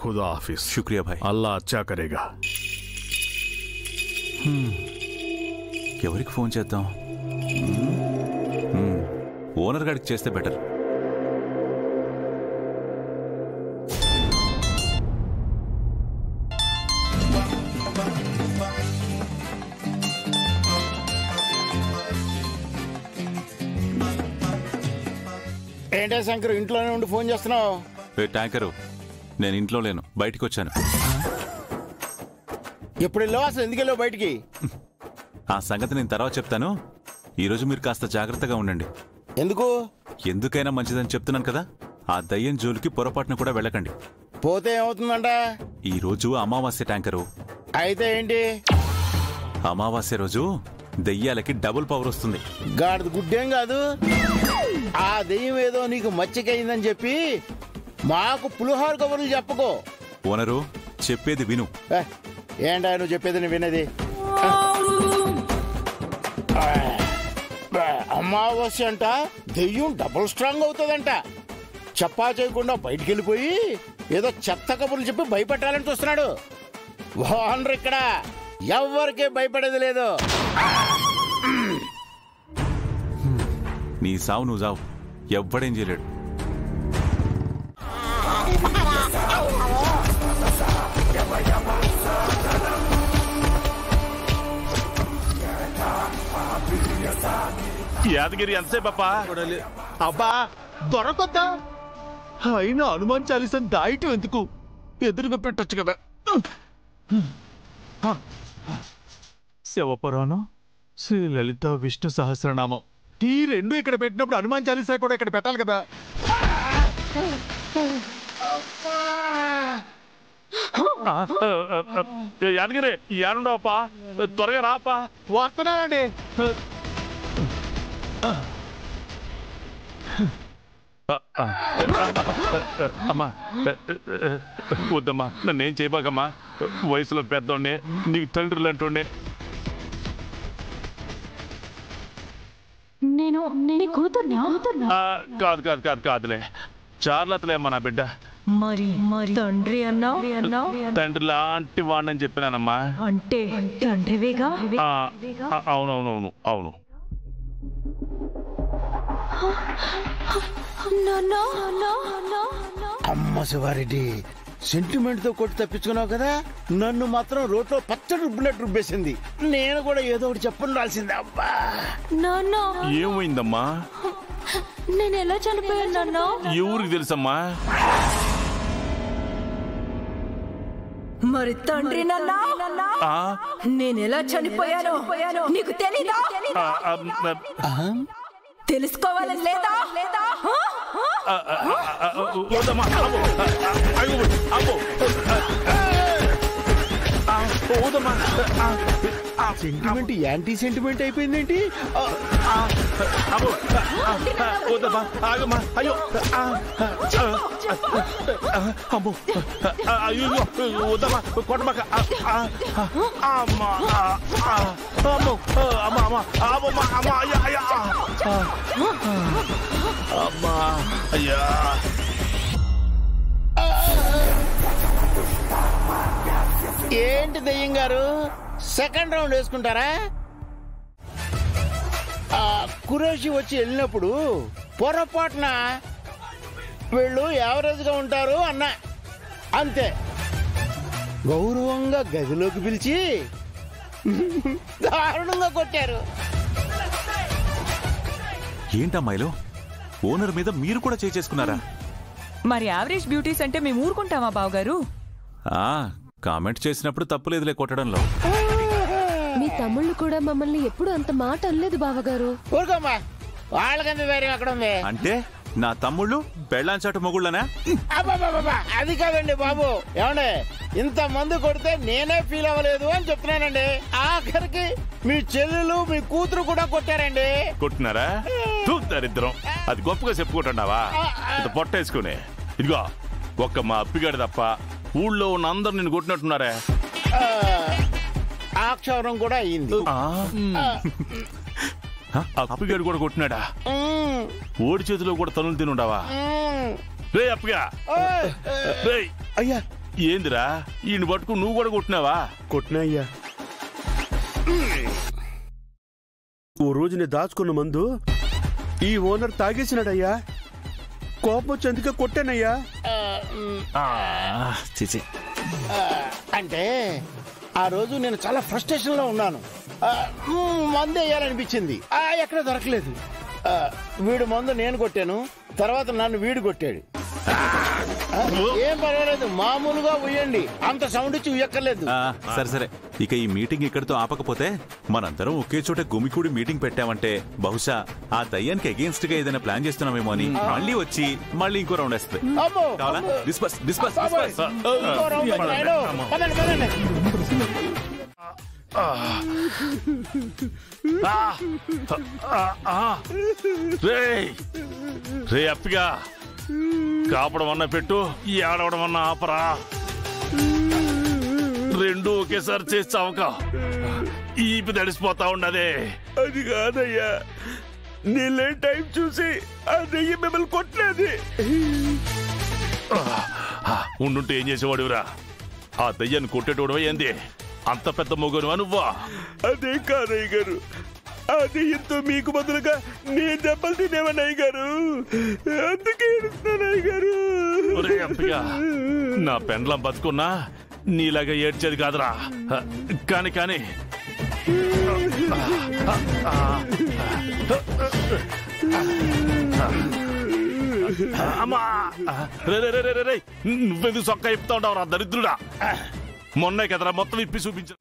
खुदा हाफिज। शुक्रिया भाई, अल्लाह अच्छा करेगा। ఎవరికి ఫోన్ చేద్దాం? ఓనర్ గారికి చేస్తే బెటర్. ఏంటే శంకర్ ఇంట్లోనే ఉండి ఫోన్ చేస్తున్నావు? ట్యాంకరు, నేను ఇంట్లో లేను, బయటికి వచ్చాను. ఎప్పుడు వెళ్ళావు? అసలు ఎందుకు వెళ్ళావు బయటికి? ఆ సంగతి నేను తర్వాత చెప్తాను. ఈరోజు మీరు కాస్త జాగ్రత్తగా ఉండండి. ఎందుకు? ఎందుకైనా మంచిదని చెప్తున్నాను కదా. ఆ దయ్యం జోలికి పొరపాటున కూడా వెళ్ళకండి. పోతే ఏమవుతుందంట? ఈరోజు అమావాస్య ట్యాంకరు. అయితే ఏంటి? అమావాస్య రోజు దెయ్యాలకి డబుల్ పవర్ వస్తుంది. గాడిద గుడ్డేం కాదు. ఆ దెయ్యం ఏదో నీకు మచ్చికయిందని చెప్పి మాకు పులిహోర కబుర్లు చెప్పుకో. ఓనరు చెప్పేది విను. ఏంటా నువ్వు చెప్పేది నేను వినేది? అమావాస్య అంట దెయ్యం డబుల్ స్ట్రాంగ్ అవుతుందంట. చెప్పా చేయకుండా బయటికి వెళ్ళిపోయి ఏదో చెత్త కబుర్లు చెప్పి భయపెట్టాలని చూస్తున్నాడు. ఓనర్ ఇక్కడ ఎవరికే భయపడేది లేదు. నీ సావు నువ్వు సావు, ఎవ్వడేం చేయలేడు. యాదగిరి ఎంతసేపు అబ్బా దొరకొద్దా? అయినా హనుమాన్ చాలీసాను దాయటం ఎందుకు? ఎదురుగా పెట్టొచ్చు కదా. శివపురాణం, శ్రీ లలిత విష్ణు సహస్రనామం, ఈ రెండు ఇక్కడ పెట్టినప్పుడు హనుమాన్ చాలీసా కూడా ఇక్కడ పెట్టాలి కదా. యాదగిరి యానుండవప్పా, త్వరగా రాపా. వస్తున్నానండి. అమ్మా వద్దమ్మా, నన్నేం చేయబాకమ్మా. వయసులో పెద్దోండే, నీకు తండ్రులు అంటుండే. కాదు కాదు కాదు కాదులే, చార్లతలేమ్మా నా బిడ్డ. మరి తండ్రి అన్నావు? తండ్రి లాంటి వాడిని చెప్పినానమ్మా. అంటే తండ్రివేగా? అవునవునవును అవును. అమ్మ శివారెడ్డి, సెంటిమెంట్ తో కొట్టి తప్పించుకున్నావు కదా. నన్ను మాత్రం రోడ్లో పచ్చడి రుబ్బినట్టు రుబ్బేసింది. నేను కూడా ఏదో ఒకటి చెప్పని రాల్సింది. అబ్బా ఏమైందమ్మా? నేను ఎలా చనిపోయాను? ఎవరికి తెలుసమ్మా? మరి తండ్రి నేను ఎలా చనిపోయాను నీకు తెలీదా? తెలుసుకోవాలని లేదా? సెంటిమెంట్ యాంటీ సెంటిమెంట్ అయిపోయిందేంటి? అయ్యో అమ్మో, అయ్యో వద్దమ్మా, కొట్టమాక. అమ్మా అమ్మో, అమ్మా అమ్మా అమ్మా అమ్మా అయ్యా అయ్యా అమ్మా అయ్యా. ఏంటి దయ్యం గారు, సెకండ్ రౌండ్ వేసుకుంటారా? కురేషి వచ్చి వెళ్ళినప్పుడు పొరపాటున వీళ్ళు యావరేజ్ గా ఉంటారు అన్నా, అంతే. గౌరవంగా గదిలోకి పిలిచి దారుణంగా కొట్టారు. ఏంటమ్మాయిలో, ఓనర్ మీద మీరు కూడా చేసుకున్నారా? మరి యావరేజ్ బ్యూటీస్ అంటే మేము ఊరుకుంటామా బావగారు? కామెంట్ చేసినప్పుడు తప్పులేదులే కొట్టడంలో. మీ తమ్ముళ్ళు కూడా మమ్మల్ని ఎప్పుడు అంత మాట అనలేదు బావగారు. ఊరుకోమ్మా, వాళ్ళకంత ధైర్యం అక్కడ ఉంది. అంటే నా తమ్ముళ్ళు బెళ్ళాంచాటు మొగుళ్ళనా? అది కాదండి బాబు. ఏమండే, ఇంత మంది కొడితే నేనే ఫీల్ అవ్వలేదు అని చెప్తున్నానండి. ఆఖరికి మీ చెల్లెలు మీ కూతురు కూడా కొట్టారండి. కొట్టినారా? దరిద్రం, అది గొప్పగా చెప్పుకుంటున్నావా? ఇంత పొట్టేసుకుని. ఇదిగో, ఒక్క మా అప్పిగాడు తప్ప ఊళ్ళో ఉన్న అందరు నిన్ను కొట్టినట్టున్నారే. ఆక్షరం కూడా అయింది. అప్పిగాడు కూడా కొట్టినాడా? ఓడి చేతిలో కూడా తనులు తినుండవా? రే అప్పిగా, అయ్యా ఏందిరా ఈయన పట్టుకు నువ్వు కూడా కొట్టినావా? కొట్టినా అయ్యా. ఓ రోజు నేను దాచుకున్న మందు ఈ ఓనర్ తాగేసినాడయ్యా. కోపం వచ్చి అందుకే కొట్టానయ్యా. చిచి అంటే ఆ రోజు నేను చాలా ఫ్రస్ట్రేషన్ లో ఉన్నాను. మందు వేయాలనిపించింది, ఎక్కడ దొరకలేదు. వీడు మందు నేను కొట్టాను, తర్వాత నన్ను వీడు కొట్టాడు. ఏం పర్వాలేదు, మామూలుగా ఉయ్యండి, అంత సౌండ్ ఇచ్చి ఉయ్యక్కర్లేదు. సరే సరే, ఇక ఈ మీటింగ్ ఇక్కడితో ఆపకపోతే మనందరం ఒకే చోట గుమికూడి మీటింగ్ పెట్టామంటే బహుశా ఆ దయ్యానికి అగేన్స్ట్ గా ఏదైనా ప్లాన్ చేస్తున్నామేమో అని మళ్ళీ వచ్చి మళ్ళీ ఇంకో రౌండ్ వేస్తుంది. కావాలా? డిస్పస్ డిస్పస్ డిస్పస్. పదండి పదండి. రే అప్పిగా, కాపడం అన్న పెట్టు, ఏడవడం అన్న ఆపరా. రెండు ఒకేసారి చేసి చావక ఈపి తడిసిపోతా ఉండదే. అది కాదయ్యా, నీళ్ళే టైం చూసి ఆ దెయ్యం మిమ్మల్ని కొట్టలేదు. ఉండుంటే ఏం చేసేవాడురా? ఆ దయ్యాన్ని కొట్టేటోడు ఏంది? అంత పెద్ద మొగనువా నువ్వా? అదే కాదయ్య గారు, ఆ దెయ్యంతో మీకు బదులుగా నేను దెబ్బలు తినేవని అయ్య గారు, అందుకే ఏడుస్తున్నాను అయ్య గారు. ఒరే అప్పిగా, నా పెండ్లం బతుకున్నా నీలాగా ఏడ్చేది కాదురా. కాని కాని అమ్మా, నువ్వెందుకు సొక్క ఇప్పుతా ఉంటావు రా దరిద్రుడా? మొన్నే కదరా మొత్తం ఇప్పి చూపించా.